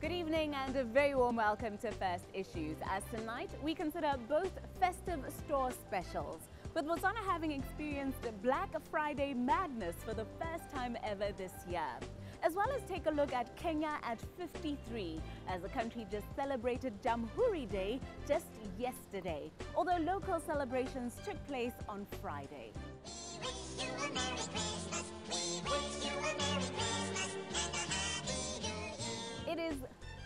Good evening and a very warm welcome to First Issues, as tonight we consider both festive store specials, with Botswana having experienced Black Friday madness for the first time ever this year. As well as take a look at Kenya at 53, as the country just celebrated Jamhuri Day just yesterday, although local celebrations took place on Friday. We wish you a Merry Christmas. We wish you a Merry Christmas and a Happy New Year. It is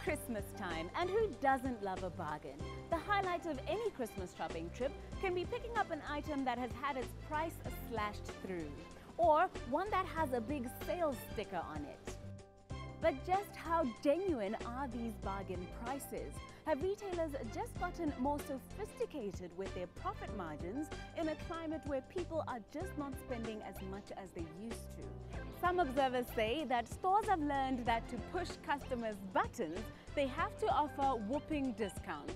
Christmas time, and who doesn't love a bargain? The highlight of any Christmas shopping trip can be picking up an item that has had its price slashed through, or one that has a big sales sticker on it. But just how genuine are these bargain prices? Have retailers just gotten more sophisticated with their profit margins in a climate where people are just not spending as much as they used to? Some observers say that stores have learned that to push customers' buttons, they have to offer whopping discounts.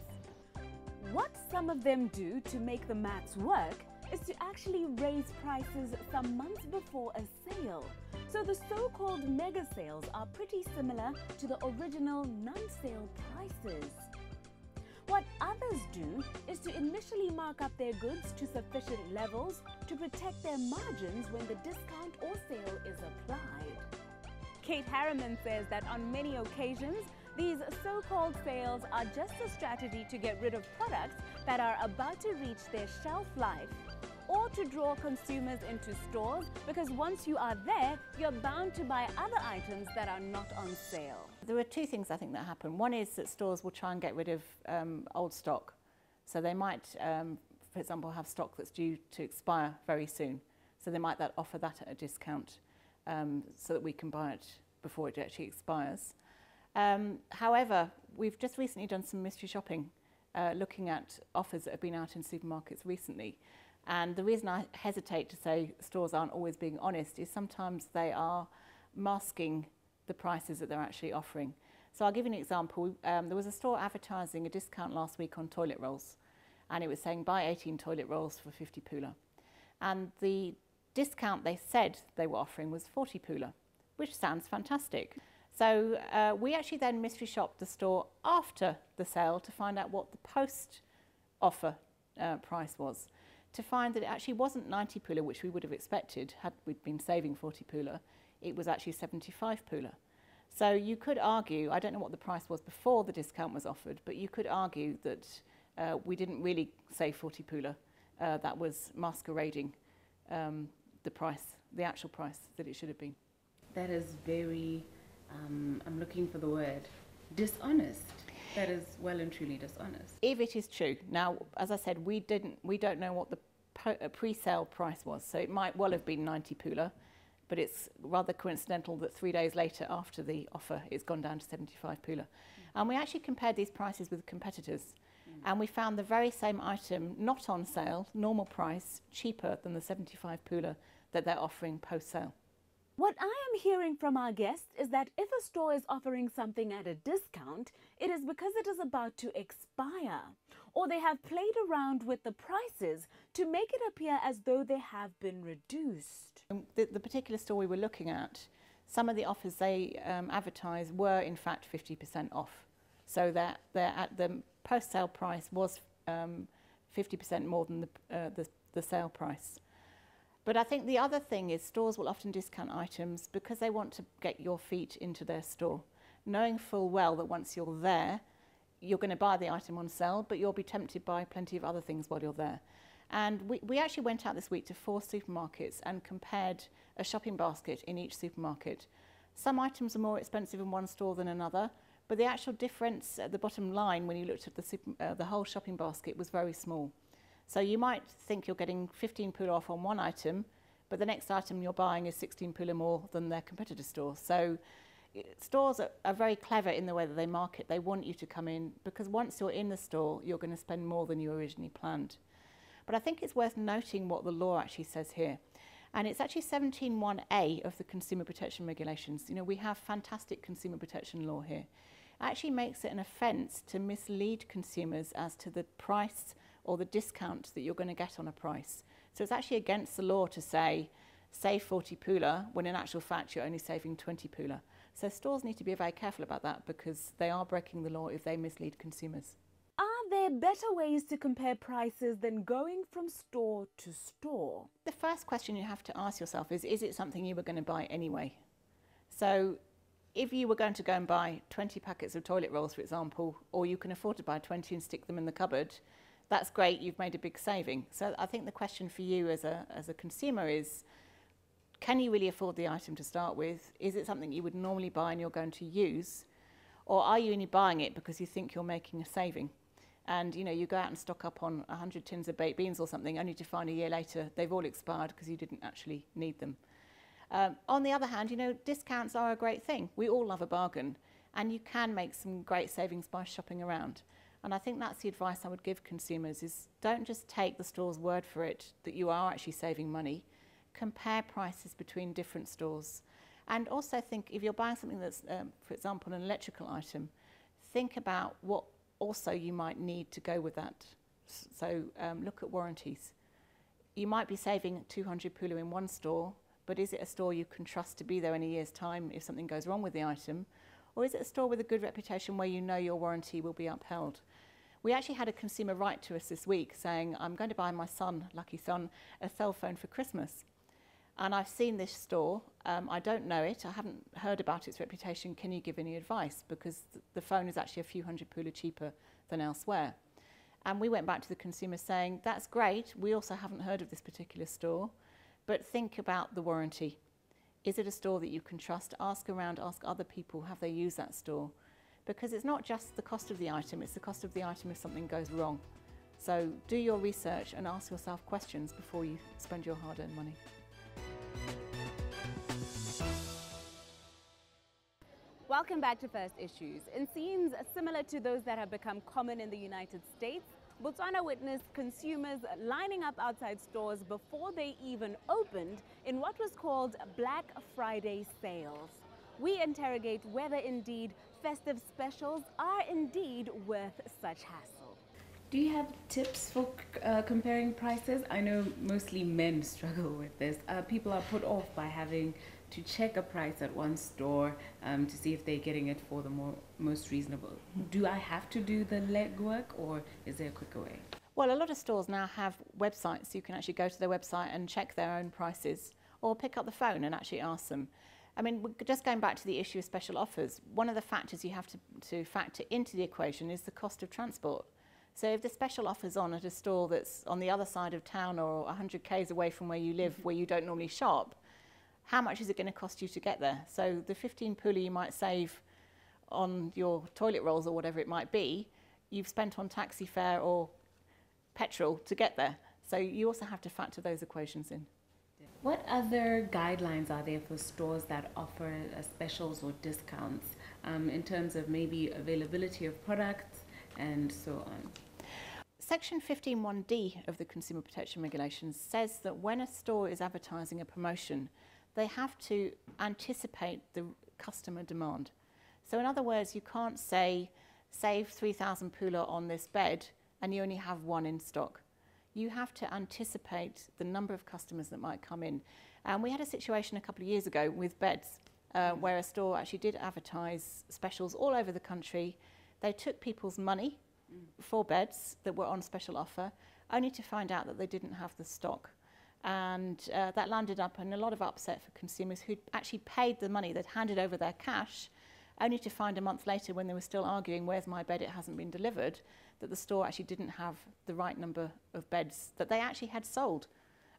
What some of them do to make the maths work is to actually raise prices some months before a sale. So the so-called mega sales are pretty similar to the original non-sale prices. What others do is to initially mark up their goods to sufficient levels to protect their margins when the discount or sale is applied. Kate Harriman says that on many occasions, these so-called sales are just a strategy to get rid of products that are about to reach their shelf life, or to draw consumers into stores, because once you are there, you're bound to buy other items that are not on sale. There are two things I think that happen. One is that stores will try and get rid of old stock. So they might, for example, have stock that's due to expire very soon. So they might offer that at a discount so that we can buy it before it actually expires. However, we've just recently done some mystery shopping, looking at offers that have been out in supermarkets recently. And the reason I hesitate to say stores aren't always being honest is sometimes they are masking the prices that they're actually offering. So I'll give you an example. There was a store advertising a discount last week on toilet rolls, and it was saying buy 18 toilet rolls for 50 pula. And the discount they said they were offering was 40 pula, which sounds fantastic. So we actually then mystery shopped the store after the sale to find out what the post-offer price was, to find that it actually wasn't 90 pula, which we would have expected had we been saving 40 pula. It was actually 75 pula. So you could argue, I don't know what the price was before the discount was offered, but you could argue that we didn't really save 40 pula. That was masquerading the price, the actual price that it should have been. That is very, I'm looking for the word, dishonest. That is well and truly dishonest. If it is true. Now, as I said, we don't know what the pre-sale price was, so it might well have been 90 pula, but it's rather coincidental that 3 days later after the offer, it's gone down to 75 pula. And we actually compared these prices with competitors, and we found the very same item not on sale, normal price, cheaper than the 75 pula that they're offering post-sale. What I am hearing from our guests is that if a store is offering something at a discount, it is because it is about to expire, or they have played around with the prices to make it appear as though they have been reduced. The particular store we were looking at, some of the offers they advertised were in fact 50% off. So that at the post-sale price was 50% more than the sale price. But I think the other thing is stores will often discount items because they want to get your feet into their store, knowing full well that once you're there, you're going to buy the item on sale, but you'll be tempted by plenty of other things while you're there. And we actually went out this week to 4 supermarkets and compared a shopping basket in each supermarket. Some items are more expensive in one store than another, but the actual difference at the bottom line when you looked at the whole shopping basket was very small. So you might think you're getting 15 pula off on one item, but the next item you're buying is 16 pula more than their competitor store. So stores are very clever in the way that they market. They want you to come in because once you're in the store, you're going to spend more than you originally planned. But I think it's worth noting what the law actually says here. And it's actually 17(1)(a) of the Consumer Protection Regulations. You know, we have fantastic consumer protection law here. It actually makes it an offence to mislead consumers as to the price or the discount that you're going to get on a price. So it's actually against the law to say save 40 pula when in actual fact you're only saving 20 pula. So stores need to be very careful about that because they are breaking the law if they mislead consumers. Are there better ways to compare prices than going from store to store? The first question you have to ask yourself is it something you were going to buy anyway? So if you were going to go and buy 20 packets of toilet rolls, for example, or you can afford to buy 20 and stick them in the cupboard, that's great, you've made a big saving. So I think the question for you as a consumer is, can you really afford the item to start with? Is it something you would normally buy and you're going to use? Or are you only buying it because you think you're making a saving? And you go out and stock up on 100 tins of baked beans or something, only to find a year later they've all expired because you didn't actually need them. On the other hand, discounts are a great thing. We all love a bargain, and you can make some great savings by shopping around. And I think that's the advice I would give consumers is don't just take the store's word for it that you are actually saving money. Compare prices between different stores. And also think if you're buying something that's, for example, an electrical item, think about what also you might need to go with that. So look at warranties. You might be saving 200 pula in one store, but is it a store you can trust to be there in a year's time if something goes wrong with the item? Or is it a store with a good reputation where you know your warranty will be upheld? We actually had a consumer write to us this week saying, I'm going to buy my son, lucky son, a cell phone for Christmas. And I've seen this store, I don't know it, I haven't heard about its reputation, can you give any advice? Because the phone is actually a few hundred pula cheaper than elsewhere. And we went back to the consumer saying, that's great, we also haven't heard of this particular store, but think about the warranty. Is it a store that you can trust? Ask around, ask other people, have they used that store? Because it's not just the cost of the item, it's the cost of the item if something goes wrong. So do your research and ask yourself questions before you spend your hard-earned money. Welcome back to First Issues. In scenes similar to those that have become common in the United States, Botswana witnessed consumers lining up outside stores before they even opened in what was called Black Friday sales. We interrogate whether indeed festive specials are indeed worth such hassle. Do you have tips for comparing prices? I know mostly men struggle with this. People are put off by having to check a price at one store to see if they're getting it for the most reasonable. Do I have to do the legwork, or is there a quicker way? Well, a lot of stores now have websites. You can actually go to their website and check their own prices, or pick up the phone and actually ask them. I mean, just going back to the issue of special offers, one of the factors you have to factor into the equation is the cost of transport. So if the special offer's on at a store that's on the other side of town or 100 k's away from where you live, where you don't normally shop, how much is it going to cost you to get there? So the 15 pula you might save on your toilet rolls or whatever it might be, you've spent on taxi fare or petrol to get there. So you also have to factor those equations in. What other guidelines are there for stores that offer specials or discounts in terms of maybe availability of products and so on? Section 15(1)(d) of the Consumer Protection Regulations says that when a store is advertising a promotion, they have to anticipate the customer demand. So in other words, you can't say, save 3,000 pula on this bed and you only have one in stock. You have to anticipate the number of customers that might come in. And we had a situation a couple of years ago with beds where a store actually did advertise specials all over the country. They took people's money for beds that were on special offer, only to find out that they didn't have the stock. And that landed up in a lot of upset for consumers who'd actually paid the money, they'd handed over their cash, only to find a month later when they were still arguing, where's my bed, it hasn't been delivered, that the store actually didn't have the right number of beds that they actually had sold.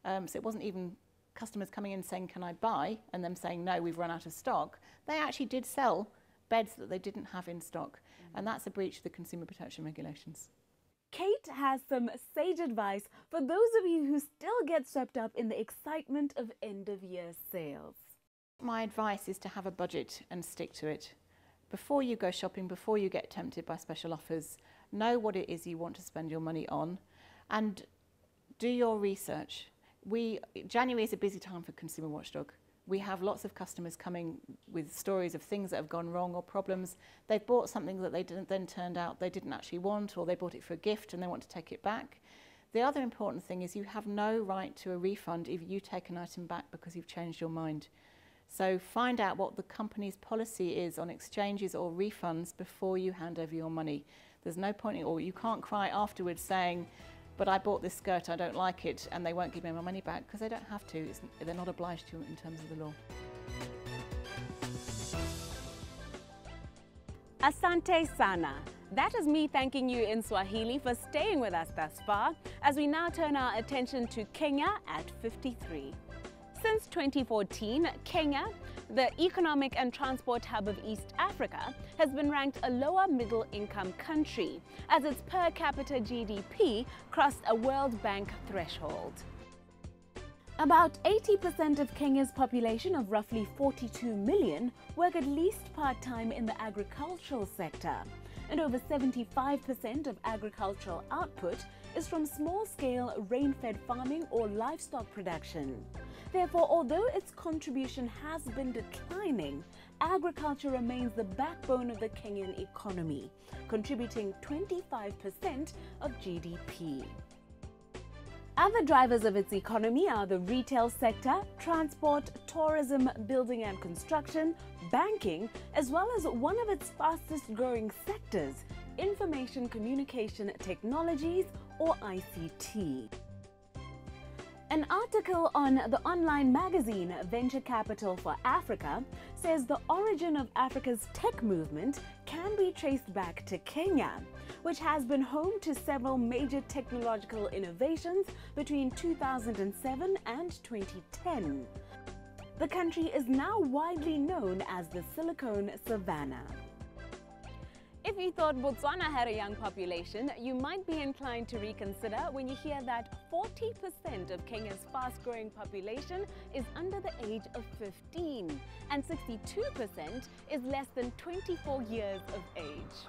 So it wasn't even customers coming in saying, can I buy? And them saying, no, we've run out of stock. They actually did sell beds that they didn't have in stock. And that's a breach of the Consumer Protection Regulations. Kate has some sage advice for those of you who still get swept up in the excitement of end-of-year sales. My advice is to have a budget and stick to it. Before you go shopping, before you get tempted by special offers, know what it is you want to spend your money on and do your research. January is a busy time for Consumer Watchdog. We have lots of customers coming with stories of things that have gone wrong or problems. They've bought something that they then turned out they didn't actually want, or they bought it for a gift and they want to take it back. The other important thing is you have no right to a refund if you take an item back because you've changed your mind. So find out what the company's policy is on exchanges or refunds before you hand over your money. There's no point, or you can't cry afterwards saying, but I bought this skirt, I don't like it, and they won't give me my money back, because they don't have to. They're not obliged to in terms of the law. Asante sana. That is me thanking you in Swahili for staying with us thus far, as we now turn our attention to Kenya at 53. Since 2014, Kenya, the economic and transport hub of East Africa, has been ranked a lower middle income country, as its per capita GDP crossed a World Bank threshold. About 80% of Kenya's population of roughly 42 million work at least part-time in the agricultural sector, and over 75% of agricultural output is from small-scale rain-fed farming or livestock production. Therefore, although its contribution has been declining, agriculture remains the backbone of the Kenyan economy, contributing 25% of GDP. Other drivers of its economy are the retail sector, transport, tourism, building and construction, banking, as well as one of its fastest growing sectors, information communication technologies or ICT. An article on the online magazine Venture Capital for Africa says the origin of Africa's tech movement can be traced back to Kenya, which has been home to several major technological innovations between 2007 and 2010. The country is now widely known as the Silicon Savannah. If you thought Botswana had a young population, you might be inclined to reconsider when you hear that 40% of Kenya's fast-growing population is under the age of 15, and 62% is less than 24 years of age.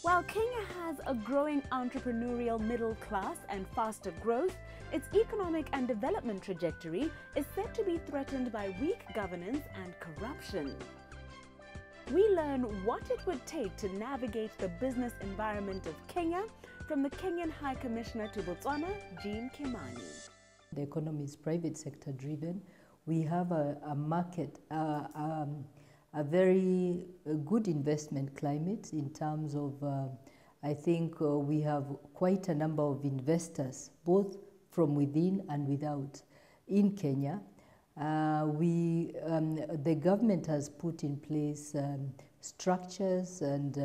While Kenya has a growing entrepreneurial middle class and faster growth, its economic and development trajectory is said to be threatened by weak governance and corruption. We learn what it would take to navigate the business environment of Kenya from the Kenyan High Commissioner to Botswana, Jean Kimani. The economy is private sector driven. We have a market, a very good investment climate in terms of, I think we have quite a number of investors, both from within and without, in Kenya. The government has put in place structures, and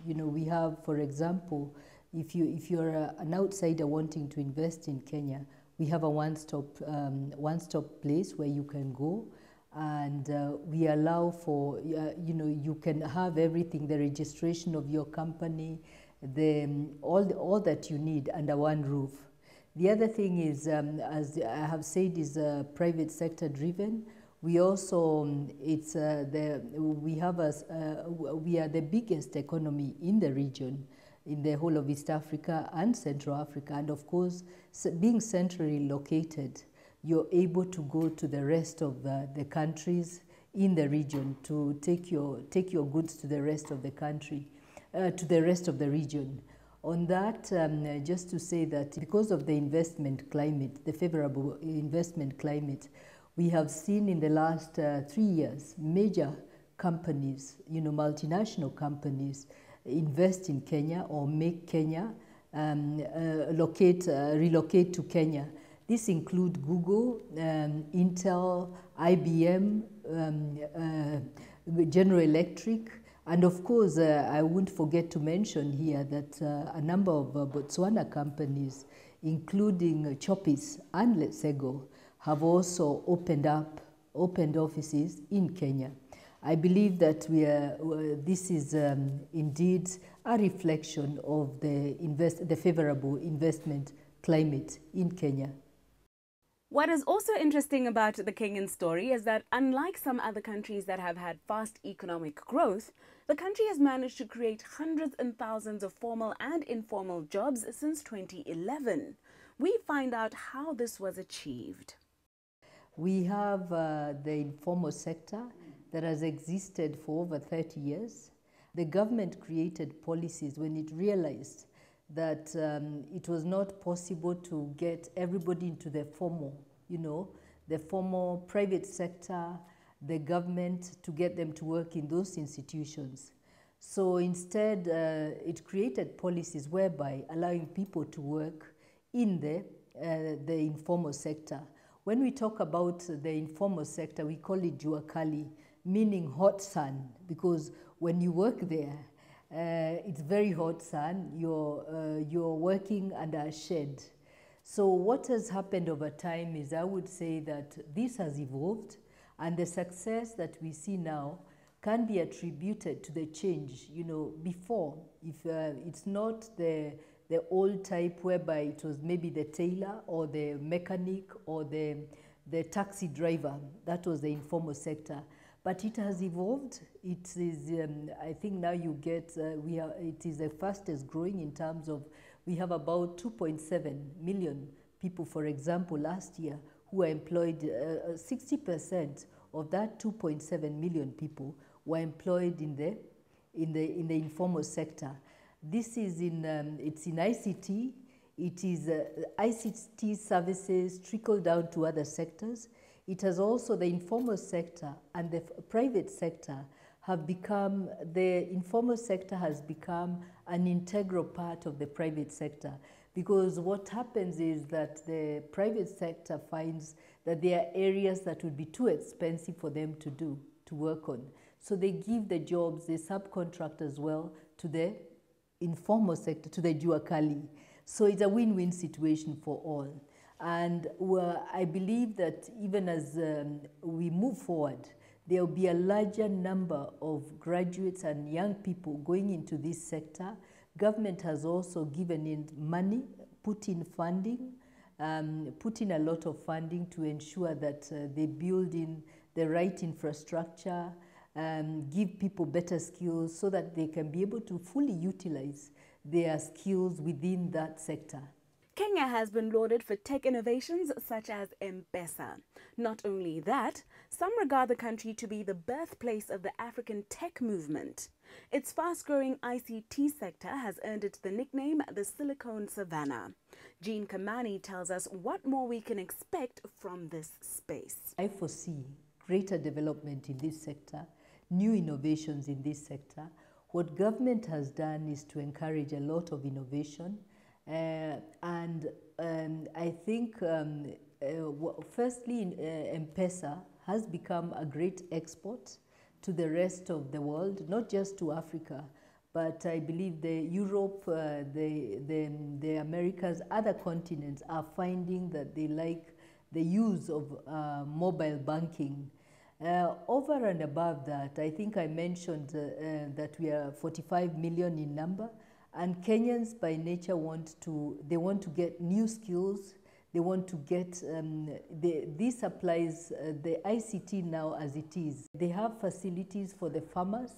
we have, for example, if you're an outsider wanting to invest in Kenya, we have a one-stop place where you can go, and we allow for you can have everything, the registration of your company, all that you need under one roof. The other thing is, as I have said, is private sector driven. We also, we are the biggest economy in the region, in the whole of East Africa and Central Africa. And of course, being centrally located, you're able to go to the rest of the countries in the region to take your goods to the rest of the country, to the rest of the region. On that, just to say that because of the investment climate, the favorable investment climate, we have seen in the last 3 years, major companies, multinational companies, invest in Kenya or make Kenya, relocate to Kenya. This include Google, Intel, IBM, General Electric, and of course, I won't forget to mention here that a number of Botswana companies, including Chopis and Letsego, have also opened offices in Kenya. I believe that this is indeed a reflection of the favorable investment climate in Kenya. What is also interesting about the Kenyan story is that unlike some other countries that have had fast economic growth, the country has managed to create hundreds and thousands of formal and informal jobs since 2011. We find out how this was achieved. We have the informal sector that has existed for over 30 years. The government created policies when it realized that it was not possible to get everybody into the formal, the formal private sector, the government, to get them to work in those institutions. So instead, it created policies whereby allowing people to work in the informal sector. When we talk about the informal sector, we call it jua kali, meaning hot sun, because when you work there, it's very hot sun, you're working under a shed. So what has happened over time is, I would say that this has evolved, and the success that we see now can be attributed to the change. Before, if it's not the old type whereby it was maybe the tailor or the mechanic or the taxi driver, that was the informal sector. But it has evolved. It is, I think now you get, it is the fastest growing in terms of, we have about 2.7 million people, for example, last year, who are employed. 60% of that 2.7 million people were employed in the informal sector. This is it's in ICT. It is ICT services trickle down to other sectors. It has also, the informal sector and the private sector have become, the informal sector has become an integral part of the private sector, because what happens is that the private sector finds that there are areas that would be too expensive for them to work on. So they give the jobs, they subcontract as well to the informal sector, to the jua kali. So it's a win-win situation for all. And I believe that even as we move forward, there will be a larger number of graduates and young people going into this sector. Government has also given in money, put in funding, put in a lot of funding to ensure that they build in the right infrastructure, give people better skills so that they can be able to fully utilize their skills within that sector. Kenya has been lauded for tech innovations such as M-Pesa. Not only that, some regard the country to be the birthplace of the African tech movement. Its fast-growing ICT sector has earned it the nickname the Silicon Savannah. Jean Kamani tells us what more we can expect from this space. I foresee greater development in this sector, new innovations in this sector. What government has done is to encourage a lot of innovation. And I think, firstly, M-Pesa has become a great export to the rest of the world, not just to Africa, but I believe the Europe, the Americas, other continents are finding that they like the use of mobile banking. Over and above that, I think I mentioned that we are 45 million in number. And Kenyans by nature want to get new skills. They want to get, this applies the ICT now as it is. They have facilities for the farmers,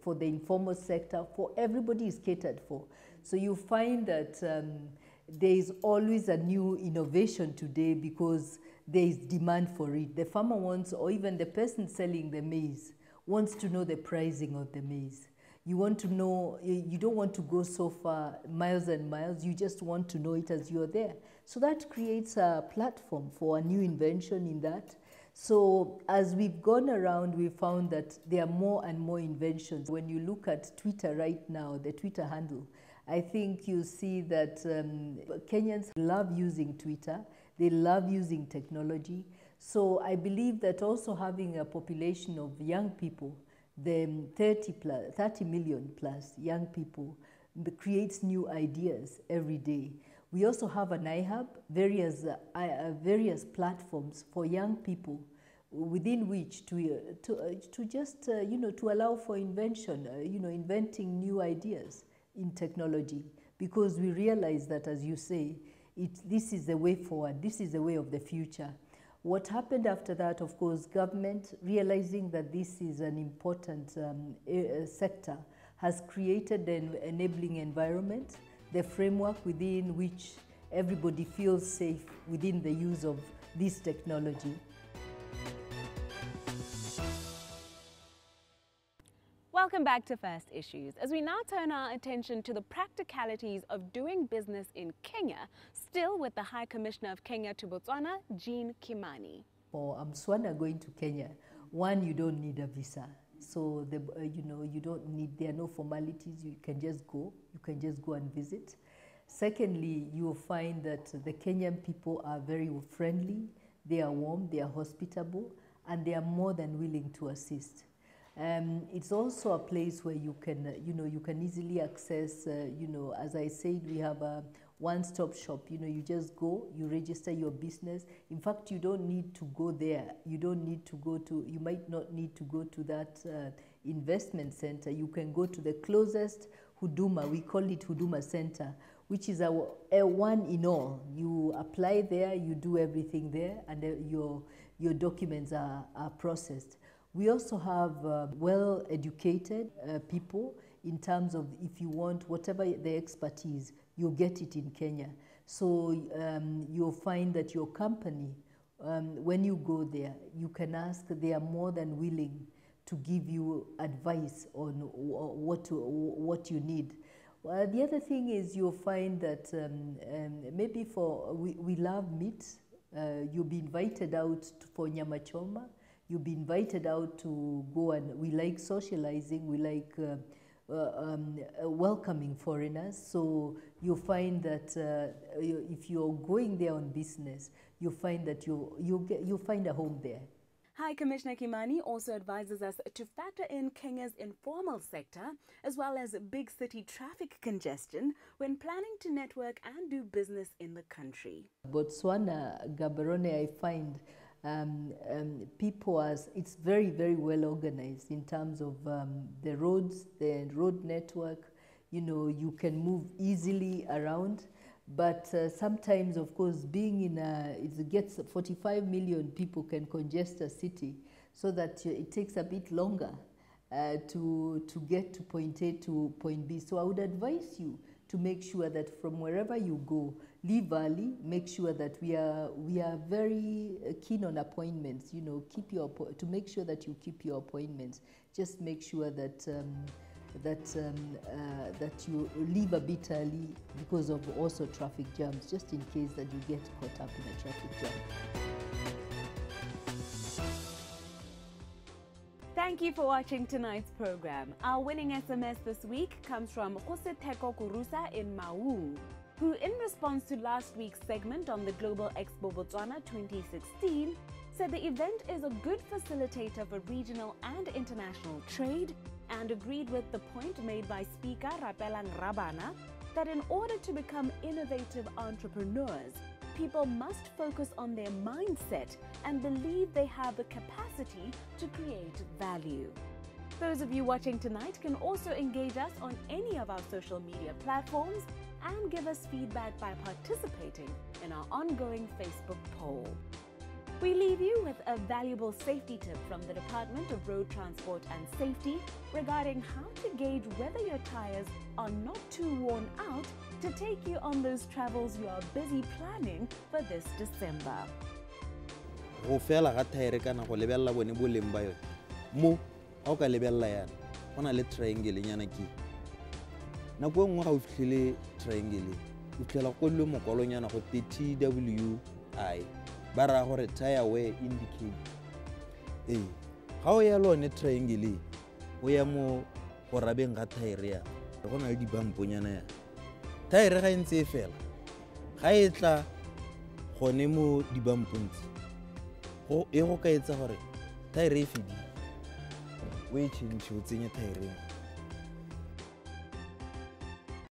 for the informal sector, for everybody is catered for. So you find that there is always a new innovation today because there is demand for it. The farmer wants, or even the person selling the maize, wants to know the pricing of the maize. You want to know, you don't want to go so far, miles and miles, you just want to know it as you're there. So that creates a platform for a new invention in that. So as we've gone around, we found that there are more and more inventions. When you look at Twitter right now, the Twitter handle, I think you see that Kenyans love using Twitter, they love using technology. So I believe that also having a population of young people, the 30 million plus young people, creates new ideas every day. We also have an iHub, various platforms for young people within which to just to allow for invention, inventing new ideas in technology, because we realize that, as you say, this is the way forward, this is the way of the future. What happened after that, of course, government, realizing that this is an important sector, has created an enabling environment, the framework within which everybody feels safe within the use of this technology. Welcome back to First Issues, as we now turn our attention to the practicalities of doing business in Kenya, still with the High Commissioner of Kenya to Botswana, Jean Kimani. For Mswana going to Kenya, one, you don't need a visa. So, you don't need, there are no formalities, you can just go and visit. Secondly, you'll find that the Kenyan people are very friendly, they are warm, they are hospitable, and they are more than willing to assist. It's also a place where you can, you can easily access, as I said, we have a one-stop shop. You just go, you register your business. In fact, you don't need to go there. You might not need to go to that investment center. You can go to the closest Huduma, we call it Huduma Center, which is a one in all. You apply there, you do everything there, and your documents are processed. We also have well-educated people in terms of if you want whatever the expertise, you'll get it in Kenya. So you'll find that your company, when you go there, you can ask, they are more than willing to give you advice on what you need. The other thing is you'll find that maybe we love meat. You'll be invited out for nyama choma. You'll be invited out to go, and we like socializing, we like welcoming foreigners. So you'll find that if you're going there on business, you'll find that you'll find a home there. High Commissioner Kimani also advises us to factor in Kenya's informal sector as well as big city traffic congestion when planning to network and do business in the country. Botswana, Gaborone, I find it's very, very well organized in terms of the roads, the road network. You can move easily around, but sometimes, of course, being in it gets 45 million people can congest a city, so that it takes a bit longer to get to point A to point B. So I would advise you to make sure that from wherever you go, leave early. Make sure that we are very keen on appointments. To make sure that you keep your appointments. Just make sure that that you leave a bit early because of also traffic jams, just in case that you get caught up in a traffic jam. Thank you for watching tonight's program. Our winning SMS this week comes from Jose Teko Kurusa in Maung, who, in response to last week's segment on the Global Expo Botswana 2016, said the event is a good facilitator for regional and international trade, and agreed with the point made by Speaker Rapelang Rabana that in order to become innovative entrepreneurs, people must focus on their mindset and believe they have the capacity to create value. Those of you watching tonight can also engage us on any of our social media platforms and give us feedback by participating in our ongoing Facebook poll. We leave you with a valuable safety tip from the Department of Road Transport and Safety regarding how to gauge whether your tires are not too worn out to take you on those travels you are busy planning for this December. Go fela ga tire kana go lebella bone boleng ba yone mo ga ka lebella yana gona le triangle nyana ki na go ngwa ga o fitlhile triangle o tlela go le mokolonyana go TWI ba ra gore tire wear indicate ga o ya lone triangle o ya mo go rabeng ga tire ya go na le dibamponyana ya tire ga ntse e fela ga e tla gone mo dibampontse go ka etsa gore tire e fedile o e change o tsenya tire